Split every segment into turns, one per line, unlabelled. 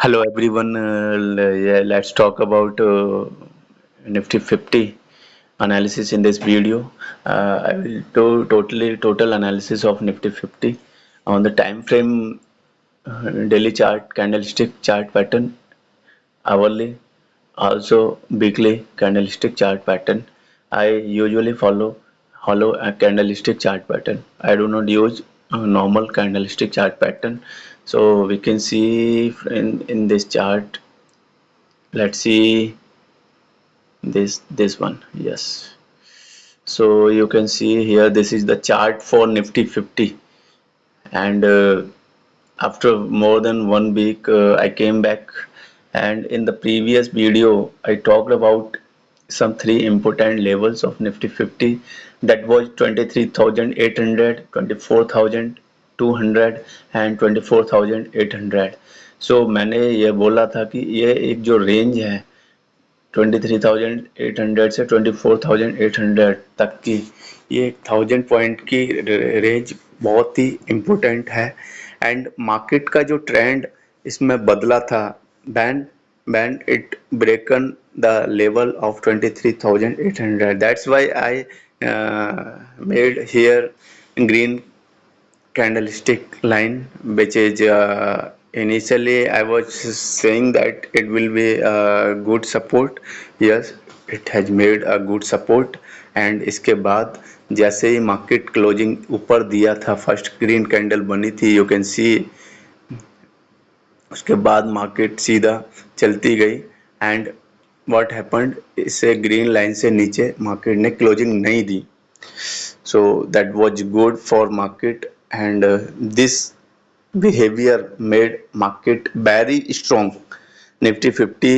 Hello everyone. Yeah, let's talk about Nifty 50 analysis in this video. I will do total analysis of Nifty 50 on the time frame, daily chart, candlestick chart pattern, hourly, also weekly candlestick chart pattern. I usually follow a candlestick chart pattern. I do not use a normal candlestick chart pattern. So we can see in this chart. Let's see this one. Yes, so you can see here this is the chart for Nifty 50, and after more than 1 week I came back, and in the previous video I talked about some three important levels of Nifty 50. That was 23,800, 24,200 and 24,800. So मैंने ये बोला था कि ये एक जो range है 23,800 से 24,800 तक की, ये 1000 पॉइंट की रेंज बहुत ही इम्पोर्टेंट है। एंड मार्केट का जो ट्रेंड इसमें बदला था, band band it ब्रेकन the level of 23,800। That's why I made here green candlestick line, which is initially I was saying that it will be a good support. Yes, it has made a good support, and इसके बाद जैसे ही market closing ऊपर दिया था, first green candle बनी थी, you can see, उसके बाद मार्केट सीधा चलती गई। एंड व्हाट हैपेंड, इससे ग्रीन लाइन से नीचे मार्केट ने क्लोजिंग नहीं दी। So that was good for market, and this behavior made market very strong. Nifty 50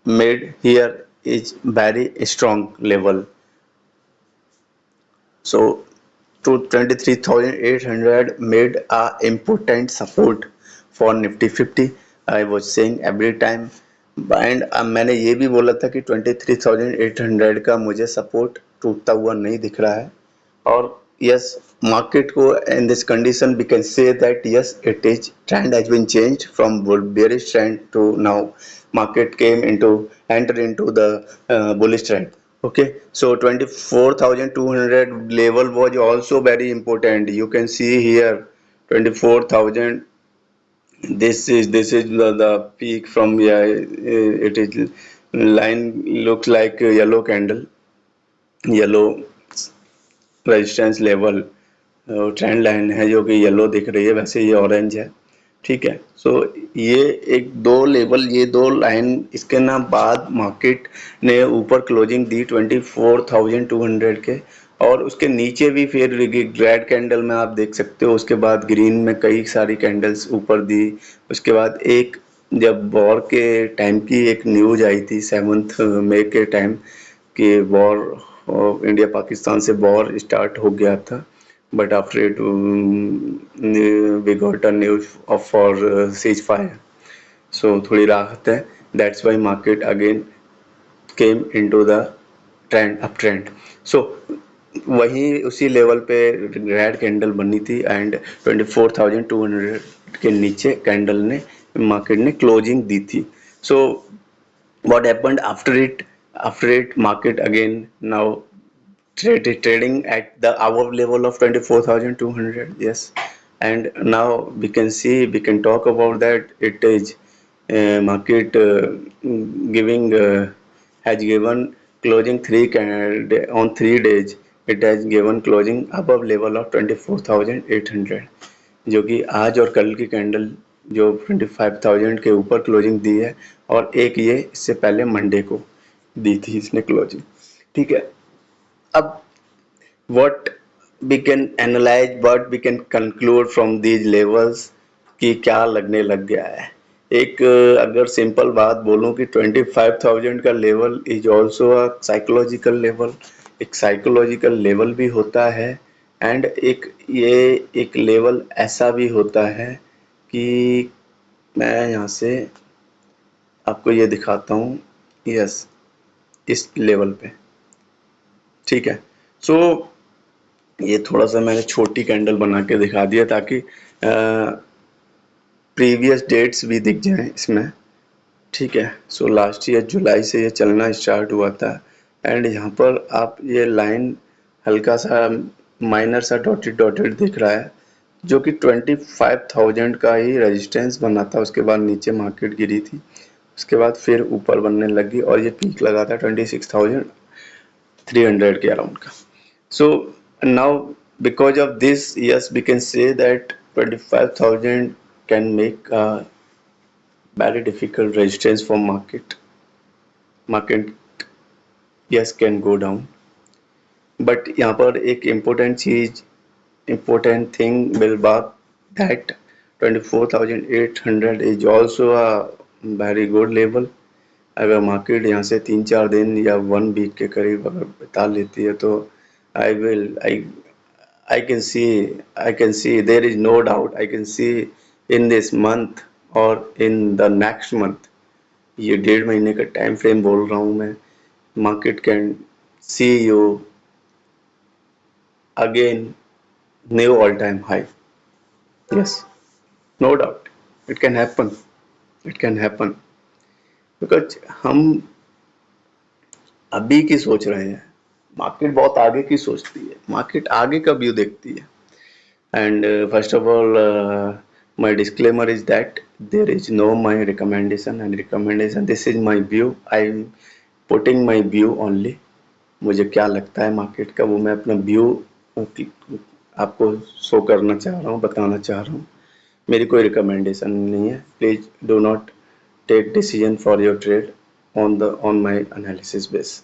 made here is very strong level. So to 23,800 made a important support for Nifty 50. I was saying every time, and मैंने ये भी बोला था कि 23,800 का मुझे support टूटता हुआ नहीं दिख रहा है। और यस, मार्केट को in this condition we can say that yes, it is trend has been changed from bearish trend to now market came into enter into the bullish trend. Okay, so 24,200 level was also very important. You can see here 24,000. This is the peak from, yeah, it is line looks like a yellow candle, yellow resistance level, trend line है जो कि yellow दिख रही है, वैसे ये orange है। ठीक है, सो ये एक दो लेवल, ये दो लाइन, इसके ना बाद मार्केट ने ऊपर क्लोजिंग दी 24,200 के, और उसके नीचे भी फिर रेड कैंडल में आप देख सकते हो। उसके बाद ग्रीन में कई सारी कैंडल्स ऊपर दी। उसके बाद एक जब वॉर के टाइम की एक न्यूज आई थी 7 मई के टाइम कि वॉर इंडिया पाकिस्तान से वॉर स्टार्ट हो गया था, but after it we got a news of for ceasefire, so थोड़ी राहत है। that's why market again came into the trend uptrend. so वही उसी लेवल पे रेड कैंडल बनी थी, एंड 24,200 के नीचे कैंडल ने मार्केट ने क्लोजिंग दी थी। so what happened after it market again now trading at the hour level of 24,200. Yes, and now we can see, we can talk about that. It is market giving has given closing on 3 days. It has given closing above level of 24,800, जो कि आज और कल की candle जो 25,000 के ऊपर closing दी है, और एक ये इससे पहले मंडे को दी थी इसने क्लोजिंग। ठीक है, अब what we can analyze, what we can conclude from these levels कि क्या लगने लग गया है। एक अगर सिंपल बात बोलूं कि 25,000 का level is also a psychological level, एक साइकोलॉजिकल लेवल भी होता है, एंड ये एक लेवल ऐसा भी होता है कि मैं यहाँ से आपको ये दिखाता हूँ। यस, इस लेवल पे। ठीक है, सो ये थोड़ा सा मैंने छोटी कैंडल बना के दिखा दिया ताकि प्रीवियस डेट्स भी दिख जाएं इसमें, ठीक है। सो लास्ट ईयर जुलाई से ये चलना स्टार्ट हुआ था एंड यहाँ पर आप ये लाइन हल्का सा माइनर सा डॉटेड डॉटेड दिख रहा है जो कि 25,000 का ही रेजिस्टेंस बना था। उसके बाद नीचे मार्केट गिरी थी, उसके बाद फिर ऊपर बनने लगी और ये पीक लगा था 26,300 के अराउंड का। So now because of this, yes, we can say that 25,000 can make a very difficult resistance for market yes can go down, but यहाँ पर एक important thing will be that 24,800 is also a very good level। अगर market यहाँ से 3-4 दिन या 1 week के करीब अगर बिता लेती है तो I will I can see there is no doubt I can see in this month or in the next month, ये 1.5 महीने का टाइम फ्रेम बोल रहा हूँ मैं, market can see you again new all time high. Yes, no doubt it can happen, it can happen, because हम अभी की सोच रहे हैं, मार्केट बहुत आगे की सोचती है, मार्केट आगे का व्यू देखती है। And first of all, my disclaimer is that there is no my recommendation and recommendation, this is my view, I'm putting my view only। मुझे क्या लगता है मार्केट का वो मैं अपना व्यू आपको शो करना चाह रहा हूँ, बताना चाह रहा हूँ, मेरी कोई रिकमेंडेशन नहीं है। Please do not take decision for your trade on my analysis base,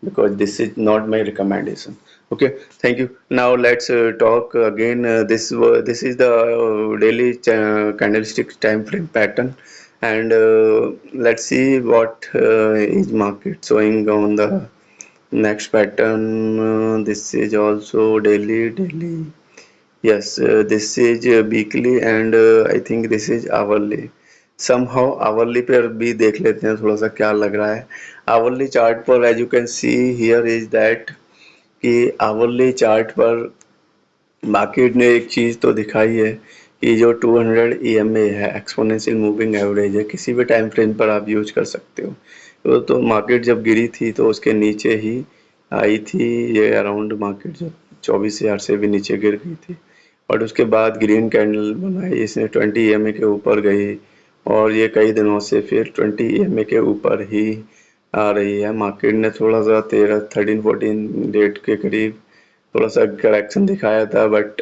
because this is not my recommendation। Okay, thank you। Now let's talk again, this is the daily candlestick time frame pattern, and let's see what is market showing on the next pattern। This is also daily, yes, this is weekly and I think this is hourly। somehow hourly पर भी देख लेते हैं थोड़ा सा क्या लग रहा है। hourly चार्ट पर as you can see here is that कि hourly चार्ट पर मार्केट ने एक चीज़ तो दिखाई है कि जो 200 EMA है, एक्सपोनेंशियल मूविंग एवरेज है, किसी भी टाइम फ्रेम पर आप यूज कर सकते हो। तो मार्केट जब गिरी थी तो उसके नीचे ही आई थी ये अराउंड, मार्केट जब 24,000 से भी नीचे गिर गई थी और उसके बाद ग्रीन कैंडल बनाई, इसने 20 EMA के ऊपर गई और ये कई दिनों से फिर 20 EMA के ऊपर ही आ रही है। मार्केट ने थोड़ा सा 13-14 डेट के करीब थोड़ा सा करेक्शन दिखाया था, बट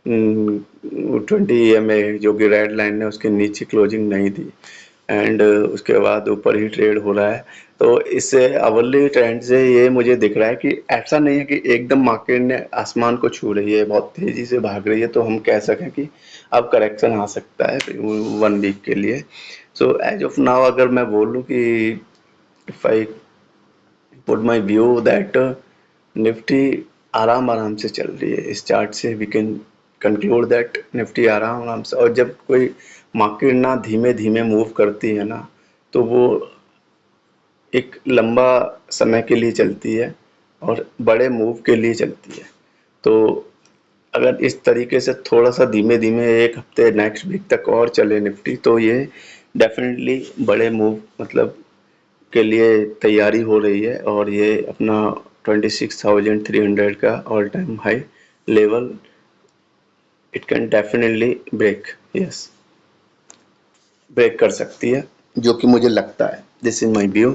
20 EMA जो कि रेड लाइन है उसके नीचे क्लोजिंग नहीं थी एंड उसके बाद ऊपर ही ट्रेड हो रहा है। तो इससे अवरली ट्रेंड से ये मुझे दिख रहा है कि ऐसा नहीं है कि एकदम मार्केट ने आसमान को छू रही है, बहुत तेजी से भाग रही है, तो हम कह सकें कि अब करेक्शन आ सकता है 1 वीक के लिए। सो एज ऑफ नाउ अगर मैं बोलूँ कि if I put my view that Nifty आराम से चल रही है, इस चार्ट से we can conclude that Nifty आराम से, और जब कोई मार्केट ना धीमे धीमे मूव करती है ना तो वो एक लंबा समय के लिए चलती है और बड़े मूव के लिए चलती है। तो अगर इस तरीके से थोड़ा सा धीमे धीमे एक हफ्ते नेक्स्ट वीक तक और चले निफ्टी तो ये डेफिनेटली बड़े मूव मतलब के लिए तैयारी हो रही है और ये अपना 26,300 का all time high level it can definitely break, yes, break कर सकती है, जो कि मुझे लगता है। This is my view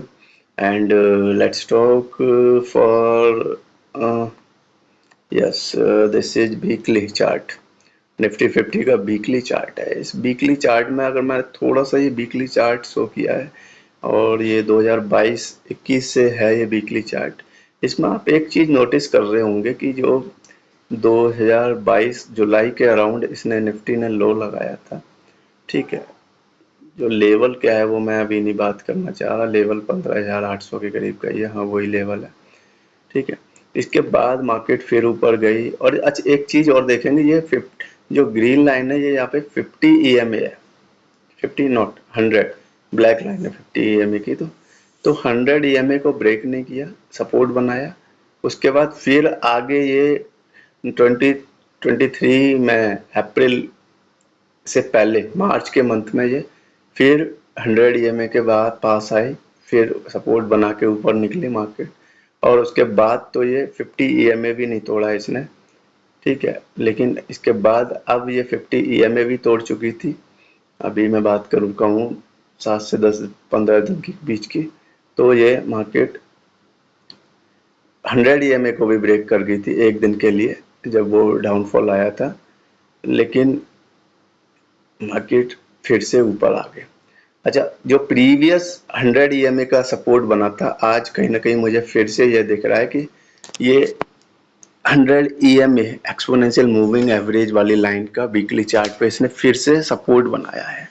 and let's talk for yes, this is weekly chart, Nifty 50 का वीकली चार्ट है। इस वीकली चार्ट में अगर मैं थोड़ा सा ये वीकली चार्ट शो किया है और ये 2022-21 से है ये वीकली चार्ट, इसमें आप एक चीज़ नोटिस कर रहे होंगे कि जो 2022 जुलाई के अराउंड इसने निफ्टी ने लो लगाया था, ठीक है। जो लेवल क्या है वो मैं अभी नहीं बात करना चाह रहा, लेवल 15,800 के करीब का, ये हाँ वही लेवल है, ठीक है। इसके बाद मार्केट फिर ऊपर गई और अच्छा एक चीज़ और देखेंगे, ये जो ग्रीन लाइन है ये यहाँ पे 50 EMA है, 50 नॉट 100, ब्लैक लाइन है 50 EMA की। तो 100 EMA को ब्रेक नहीं किया, सपोर्ट बनाया, उसके बाद फिर आगे ये 2023 में अप्रैल से पहले मार्च के मंथ में ये फिर 100 EMA के बाद पास आई, फिर सपोर्ट बना के ऊपर निकली मार्केट, और उसके बाद तो ये 50 EMA भी नहीं तोड़ा इसने, ठीक है। लेकिन इसके बाद अब ये 50 EMA भी तोड़ चुकी थी। अभी मैं बात करूँ कहूँ 7 से 10-15 दिन के बीच की, तो ये मार्केट 100 EMA को भी ब्रेक कर गई थी एक दिन के लिए जब वो डाउनफॉल आया था, लेकिन मार्केट फिर से ऊपर आ गए। अच्छा, जो प्रीवियस 100 EMA का सपोर्ट बना था, आज कहीं ना कहीं मुझे फिर से ये दिख रहा है कि ये 100 EMA एक्सपोनेंशियल मूविंग एवरेज वाली लाइन का वीकली चार्ट पे इसने फिर से सपोर्ट बनाया है।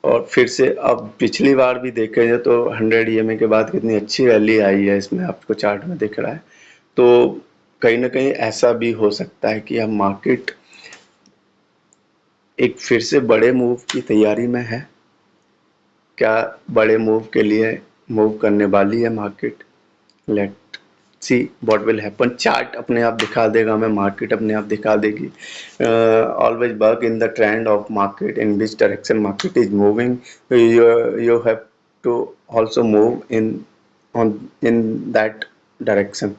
और फिर से अब पिछली बार भी देखे जाए तो 100 EMA के बाद कितनी अच्छी रैली आई है, इसमें आपको चार्ट में दिख रहा है। तो कहीं ना कहीं ऐसा भी हो सकता है कि अब मार्केट एक फिर से बड़े मूव की तैयारी में है। क्या बड़े मूव के लिए मूव करने वाली है market? Let see what will happen. Chart अपने आप दिखा देगा हमें, मार्केट अपने आप दिखा देगी। Always work in the trend of market, in which direction market is moving, you have to also move in that direction.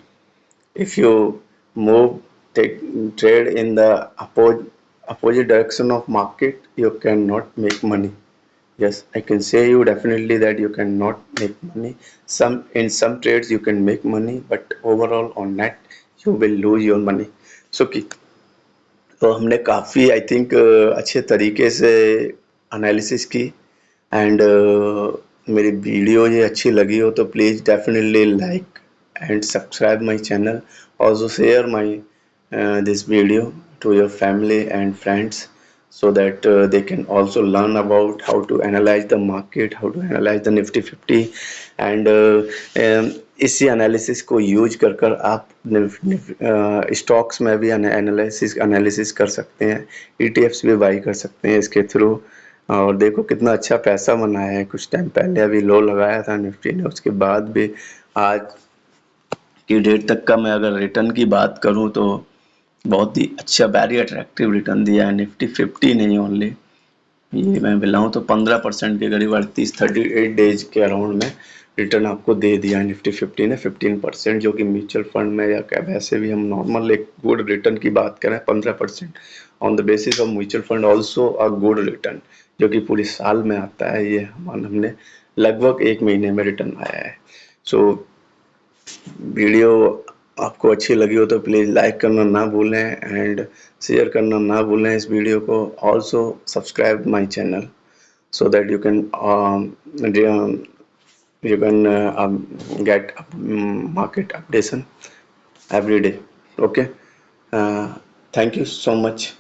If you move, trade in the opposite direction of market, you cannot make money. Yes, I can say you definitely that you cannot make money. In some trades you can make money, but overall on net you will lose your money. So कि तो हमने काफ़ी I think अच्छे तरीके से analysis की, and मेरी video ये अच्छी लगी हो तो please definitely like and subscribe my channel, also share my this video to your family and friends, so that they can also learn about how to analyze the market, how to analyze the Nifty 50, and इसी analysis को use कर कर आप stocks में भी analysis कर सकते हैं, ETFs भी बाई कर सकते हैं इसके थ्रू। और देखो कितना अच्छा पैसा बनाया है। कुछ टाइम पहले अभी लो लगाया था निफ्टी ने, उसके बाद भी आज की डेट तक का मैं अगर रिटर्न की बात करूं तो बहुत ही अच्छा, वेरी अट्रैक्टिव रिटर्न दिया है। निफ्टी 50 नहीं ओनली, ये मैं बिलाऊँ तो 15% के करीब 38 डेज के अराउंड में रिटर्न आपको दे दिया है निफ्टी 50 ने 15%, जो कि म्यूचुअल फंड में या क्या वैसे भी हम नॉर्मल एक गुड रिटर्न की बात करें 15% on the basis of mutual fund also a good return, जो कि पूरे साल में आता है। ये हमने लगभग 1 महीने में रिटर्न आया है। सो वीडियो आपको अच्छी लगी हो तो प्लीज़ लाइक करना ना भूलें एंड शेयर करना ना भूलें इस वीडियो को। Also subscribe my channel so that you can get market updation every day. Okay, thank you so much.